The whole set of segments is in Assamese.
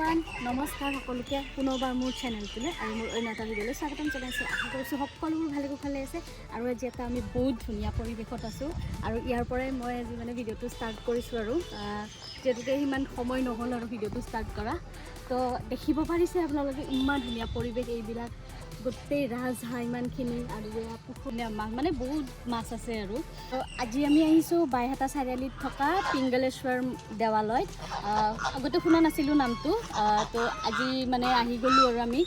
এভৰিৱান নমস্কাৰ সকলোকে পুনৰবাৰ মোৰ চেনেলটোলৈ আৰু মোৰ অন্য এটা ভিডিঅ'লৈ স্বাগতম জনাইছোঁ। আশা কৰিছোঁ সকলোবোৰ ভালে কুশলে আছে আৰু আজি এটা আমি বহুত ধুনীয়া পৰিৱেশত আছোঁ আৰু ইয়াৰ পৰাই মই আজি ভিডিঅ'টো ষ্টাৰ্ট কৰিছোঁ আৰু যিহেতুকে সিমান সময় নহ'ল আৰু ভিডিঅ'টো ষ্টাৰ্ট কৰা। তো দেখিব পাৰিছে আপোনালোকে ইমান ধুনীয়া পৰিৱেশ, এইবিলাক গোটেই ৰাজহাঁহ ইমানখিনি আৰু পুখুৰীয়া মাছ বহুত মাছ আছে আৰু। তো আজি আমি আহিছোঁ বাইহাটা চাৰিআলিত থকা পিংগলেশ্বৰ দেৱালয়ত। আগতে শুনা নাছিলোঁ নামটো, তো আজি আহি গ'লোঁ আৰু আমি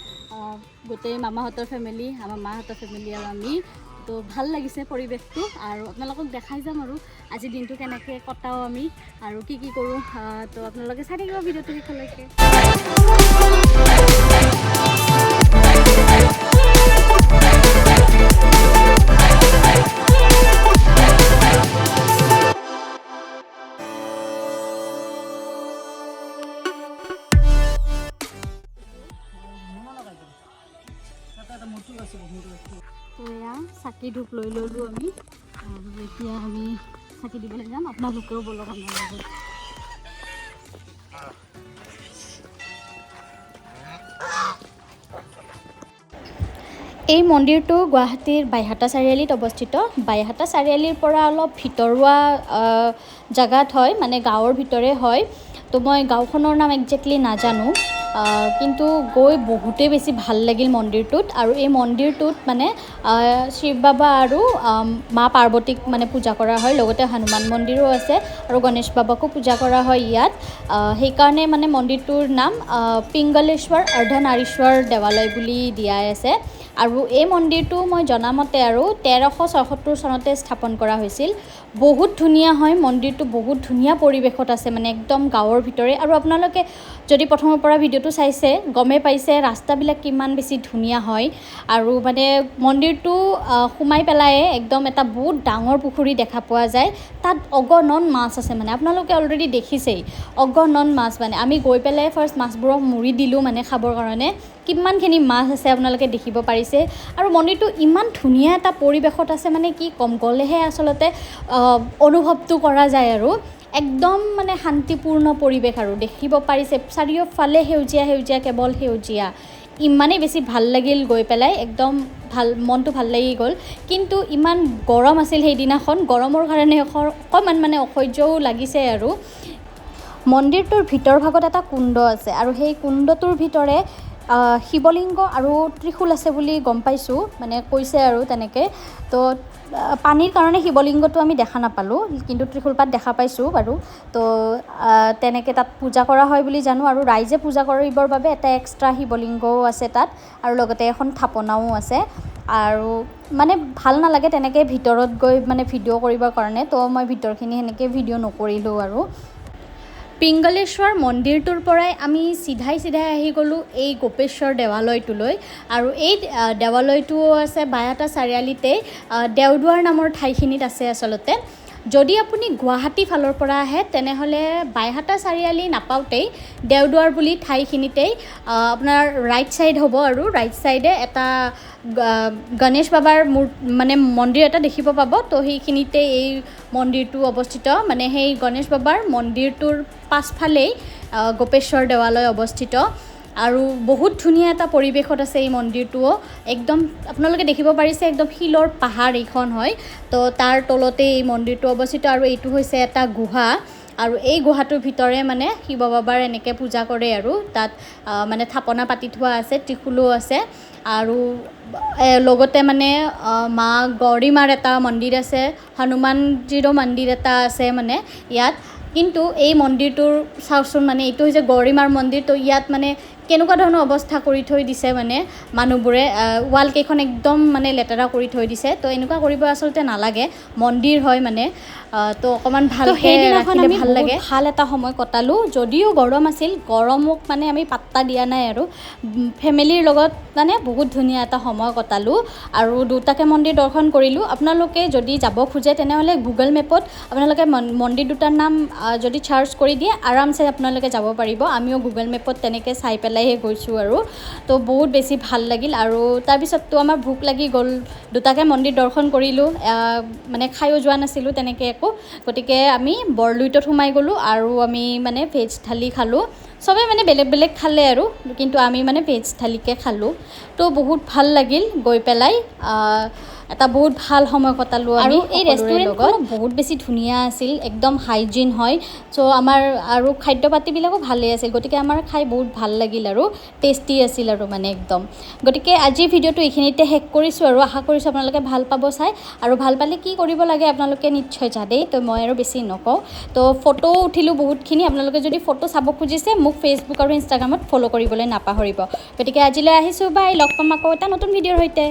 গোটেই মামাহঁতৰ ফেমিলি, আমাৰ মাহঁতৰ ফেমিলি আৰু আমি। তো ভাল লাগিছে পৰিৱেশটো আৰু আপোনালোকক দেখাই যাম আৰু আজি দিনটো কেনেকৈ কটাওঁ আমি আৰু কি কৰোঁ। তো আপোনালোকে চাই থাকিব ভিডিঅ'টো শেষলৈকে। তো এয়া চাকি ধূপ লৈ ল'লোঁ আমি আৰু এতিয়া আমি চাকি দিবলৈ যাম। আপোনালোকেও বলক আমাৰ লগত। এই মন্দিৰটো গুৱাহাটীৰ বাইহাটা চাৰিআলিত অৱস্থিত। বাইহাটা চাৰিআলিৰ পৰা অলপ ভিতৰুৱা জেগাত হয়, গাঁৱৰ ভিতৰে হয়। তো মই গাঁওখনৰ নাম একজেক্টলি নাজানো, কিন্তু গৈ বহুতেই বেছি ভাল লাগিল মন্দিৰটোত। আৰু এই মন্দিৰটোত শিৱ বাবা আৰু মা পাৰ্বতীক পূজা কৰা হয়, লগতে হনুমান মন্দিৰো আছে আৰু গণেশ বাবাকো পূজা কৰা হয় ইয়াত। সেইকাৰণে মন্দিৰটোৰ নাম পিংগলেশ্বৰ অৰ্ধনাৰীশ্বৰ দেৱালয় বুলি দিয়াই আছে। আৰু এই মন্দিৰটো মই জনামতে আৰু 1376 চনতে স্থাপন কৰা হৈছিল। বহুত ধুনীয়া হয় মন্দিৰটো, বহুত ধুনীয়া পৰিৱেশত আছে, একদম গাঁৱৰ ভিতৰে। আৰু আপোনালোকে যদি প্ৰথমৰ পৰা ভিডিঅ'টো চাইছে গমেই পাইছে ৰাস্তাবিলাক কিমান বেছি ধুনীয়া হয়। আৰু মন্দিৰটো সোমাই পেলাই একদম এটা বহুত ডাঙৰ পুখুৰী দেখা পোৱা যায়। তাত অগণন মাছ আছে, আপোনালোকে অলৰেডি দেখিছেই অগণন মাছ। আমি গৈ পেলাই ফাৰ্ষ্ট মাছবোৰক মুৰি দিলোঁ খাবৰ কাৰণে। কিমানখিনি মাছ আছে আপোনালোকে দেখিব পাৰিছে। আৰু মন্দিৰটো ইমান ধুনীয়া এটা পৰিৱেশত আছে, কি ক'ম, গ'লেহে আচলতে অনুভৱটো কৰা যায় আৰু একদম শান্তিপূৰ্ণ পৰিৱেশ। আৰু দেখিব পাৰিছে চাৰিওফালে সেউজীয়া সেউজীয়া, কেৱল সেউজীয়া। ইমানেই বেছি ভাল লাগিল গৈ পেলাই, একদম ভাল, মনটো ভাল লাগি গ'ল। কিন্তু ইমান গৰম আছিল সেইদিনাখন, গৰমৰ কাৰণে অকণমান অসহ্যও লাগিছে। আৰু মন্দিৰটোৰ ভিতৰ ভাগত এটা কুণ্ড আছে আৰু সেই কুণ্ডটোৰ ভিতৰে শিৱলিংগ আৰু ত্ৰিশূল আছে বুলি গম পাইছোঁ, কৈছে আৰু তেনেকৈ। তো পানীৰ কাৰণে শিৱলিংগটো আমি দেখা নাপালোঁ, কিন্তু ত্ৰিশূলপাত দেখা পাইছোঁ বাৰু। তো তেনেকৈ তাত পূজা কৰা হয় বুলি জানো। আৰু ৰাইজে পূজা কৰিবৰ বাবে এটা এক্সট্ৰা শিৱলিংগও আছে তাত, আৰু লগতে এখন থাপনাও আছে। আৰু ভাল নালাগে তেনেকৈ ভিতৰত গৈ ভিডিঅ' কৰিবৰ কাৰণে। তো মই ভিতৰখিনি সেনেকৈ ভিডিঅ' নকৰিলোঁ। আৰু পিংগলেশ্বৰ মন্দিৰটোৰ পৰাই আমি চিধাই আহি গ'লোঁ এই গোপেশ্বৰ দেৱালয়টোলৈ। আৰু এই দেৱালয়টোও আছে বাইহাটা চাৰিআলিতে, দেওদুৱাৰ নামৰ ঠাইখিনিত আছে আচলতে। যদি আপুনি গুৱাহাটী ফালৰ পৰা আহে তেনেহ'লে বাইহাটা চাৰিআলি নাপাওঁতেই দেওদুৱাৰ বুলি ঠাইখিনিতেই আপোনাৰ ৰাইট ছাইড হ'ব, আৰু ৰাইট ছাইডে এটা গণেশ বাবাৰ মন্দিৰ এটা দেখিব পাব। তো সেইখিনিতে এই মন্দিৰটো অৱস্থিত, সেই গণেশ বাবাৰ মন্দিৰটোৰ পাছফালেই গোপেশ্বৰ দেৱালয় অৱস্থিত। আৰু বহুত ধুনীয়া এটা পৰিৱেশত আছে এই মন্দিৰটোও। একদম আপোনালোকে দেখিব পাৰিছে একদম শিলৰ পাহাৰ এইখন হয়। তো তাৰ তলতে এই মন্দিৰটো অৱস্থিত। আৰু এইটো হৈছে এটা গুহা, আৰু এই গুহাটোৰ ভিতৰে শিৱ বাবাৰ এনেকৈ পূজা কৰে। আৰু তাত থাপনা পাতি থোৱা আছে, ত্ৰিশূলো আছে। আৰু লগতে মা গৌৰীমাৰ এটা মন্দিৰ আছে, হনুমানজীৰো মন্দিৰ এটা আছে ইয়াত। কিন্তু এই মন্দিৰটোৰ চাওকচোন, এইটো হৈছে গৌৰীমাৰ মন্দিৰ। তো ইয়াত কেনেকুৱা ধৰণৰ অৱস্থা কৰি থৈ দিছে মানুহবোৰে, ৱালকেইখন একদম লেতেৰা কৰি থৈ দিছে। তো এনেকুৱা কৰিব আচলতে নালাগে, মন্দিৰ হয় তো অকণমান ভালকৈ ৰাখিলে ভাল লাগে। ভাল এটা সময় কটালোঁ, যদিও গৰম আছিল, গৰমক আমি পাত্তা দিয়া নাই। আৰু ফেমিলিৰ লগত বহুত ধুনীয়া এটা সময় কটালোঁ আৰু দুটাকে মন্দিৰ দৰ্শন কৰিলোঁ। আপোনালোকে যদি যাব খোজে তেনেহ'লে গুগল মেপত আপোনালোকে মন্দিৰ দুটাৰ নাম যদি চাৰ্চ কৰি দিয়ে আৰামছে আপোনালোকে যাব পাৰিব। আমিও গুগল মেপত তেনেকৈ চাই পেলাইহে গৈছোঁ। আৰু তো বহুত বেছি ভাল লাগিল। আৰু তাৰপিছততো আমাৰ ভোক লাগি গ'ল, দুটাকে মন্দিৰ দৰ্শন কৰিলোঁ, খায়ো যোৱা নাছিলোঁ তেনেকৈ একো। গতিকে আমি বৰলুইটত সোমাই গ'লোঁ আৰু আমি ভেজ থালি খালোঁ। চবে মানে বেলেগ খালে আৰু কিন্তু আমি মানে ভেজ থালিকে খালোঁ তো বহুত ভাল লাগিল গৈ পেলাই এটা বহুত ভাল সময় কটালোঁ আৰু এই ৰেষ্টুৰেণ্টখন বহুত বেছি ধুনীয়া আছিল একদম হাইজিন হয় চ' আমাৰ আৰু খাদ্য পাতিবিলাকো ভালেই আছিল গতিকে আমাৰ খাই বহুত ভাল লাগিল আৰু টেষ্টি আছিল আৰু মানে একদম গতিকে আজিৰ ভিডিঅ'টো এইখিনিতে শেষ কৰিছোঁ আৰু আশা কৰিছোঁ আপোনালোকে ভাল পাব চাই আৰু ভাল পালে কি কৰিব লাগে আপোনালোকে নিশ্চয় জানেই তো মই আৰু বেছি নকওঁ তো ফটো উঠিলোঁ বহুতখিনি আপোনালোকে যদি ফটো চাব খুজিছে মোক ফেচবুক আৰু ইনষ্টাগ্ৰামত ফ'ল' কৰিবলৈ নাপাহৰিব গতিকে আজিলৈ আহিছোঁ বাই লগ পাম আকৌ এটা নতুন ভিডিঅ'ৰ সৈতে